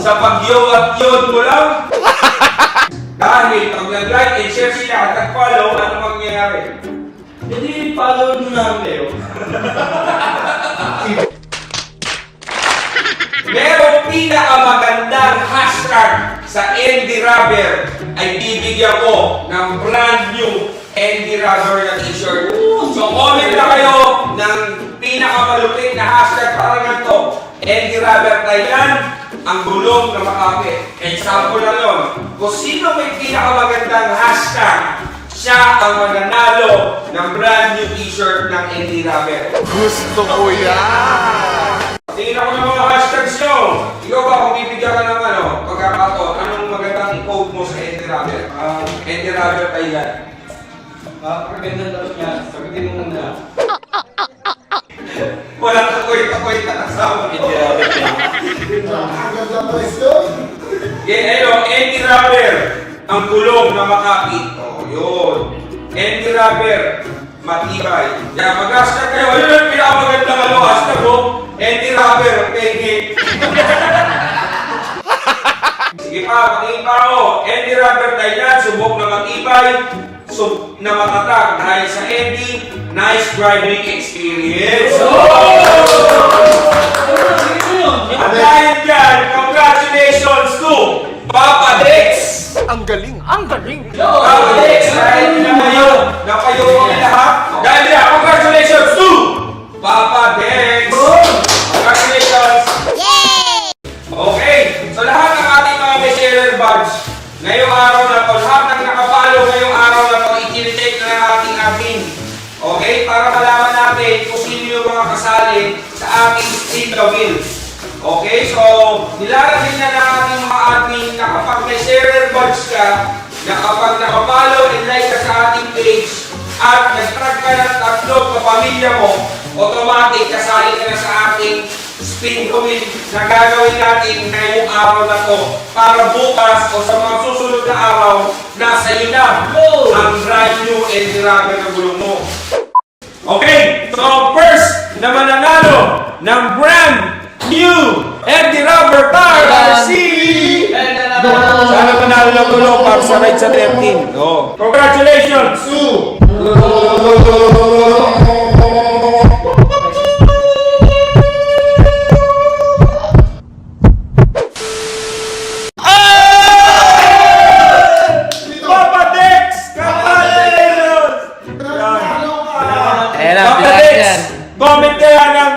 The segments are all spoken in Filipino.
sa pag-yo at yun mo lang. Dahil pag nag-like and share sila at nag-follow, ano mangyayari? Hindi, follow nyo namin kayo. Merong pinakamagandang hashtag sa Andy Rubber ay bibigyan ko ng brand new Andy Rubber na t-shirt. So comment na kayo ng pinakamalupit na hashtag para ganito. Andy Rubber Thailand, ang gulong na Makati. Example lang yun. Kung sino may pinakamagandang hashtag, siya ang mananalo ng brand new t-shirt ng Andy Rubber. Gusto ko yan! Tingin ako ng mga hashtags nyo. Ikaw ba kung bibigyan ka ng pagkakataon, anong magandang i-quote mo sa Andy Rubber? Andy Rubber Thailand. Pagkaganda daw niya, sagutin mo muna. Walang kakoy-kakoy na kasama. Andy Rubber Thailand. Andy Rubber, ang gulong na makapit. Oh, yun. Andy Rubber, matibay. Kaya mag-hashtag kayo. Ayun ang pinakamagandang hashtag mo. Andy Rubber, penge. Sige pa, patingin pa ako. Andy Rubber Thailand, subok na matibay, na matatag. Dahil sa Andy, nice driving experience. At dahil dyan, congratulations to Papa Dex! Ang galing! Ang galing! Papa Dex, dahil na kayo ang lahat. Dahil dyan, congratulations to Papa Dex! Congratulations! Okay, so lahat ng ating mga bestseller badge, ngayong araw na to, lahat ng nakapalo ngayong araw na to, i-check na ating admin. Okay, para malaman natin kung sino yung mga kasali sa ating spin the wheel. Okay, so nilalagay na ng ating mga admin na kapag may sharer badge ka, na kapag nakapalo and like ka sa ating page, at nag-track ka ng tatlo sa pamilya mo, automatic kasali ka na sa ating spin the wheel na gagawin natin ngayong araw na to para bukas o sa mga susunod na araw nasa iyo na ang brand new Andy Rubber na gulong mo. Okay, so first na mananalo ng brand new Andy Rubber Tire si sana panalo ng gulong para sa ride sa 13. Oh. Congratulations! Papa Dex! Congratulations! Papa Dex! Comment kaya ng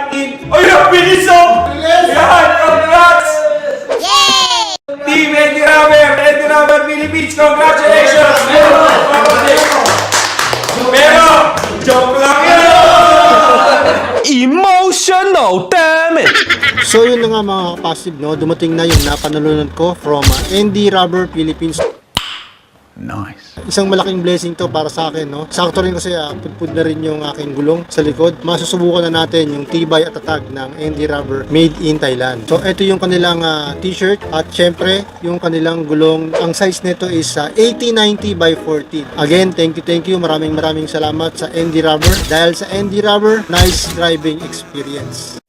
Oy, ang bilis oh! Yan! Congrats! Team Andy Rubber Philippines, congratulations! Papa Dex! Pero, joke lang yun! Emotional damage! So yun na nga mga kapasib, no? Dumating na yung napanalunan ko from Andy Rubber Philippines. Nice. Isang malaking blessing to para sa akin, no? Sakto rin kasi pudpud na rin yung aking gulong sa likod. Masusubukan na natin yung tibay at tatag ng Andy Rubber made in Thailand. So ito yung kanilang t-shirt at syempre yung kanilang gulong. Ang size nito is 80-90 by 14. Again, thank you. Maraming salamat sa Andy Rubber. Dahil sa Andy Rubber, nice driving experience.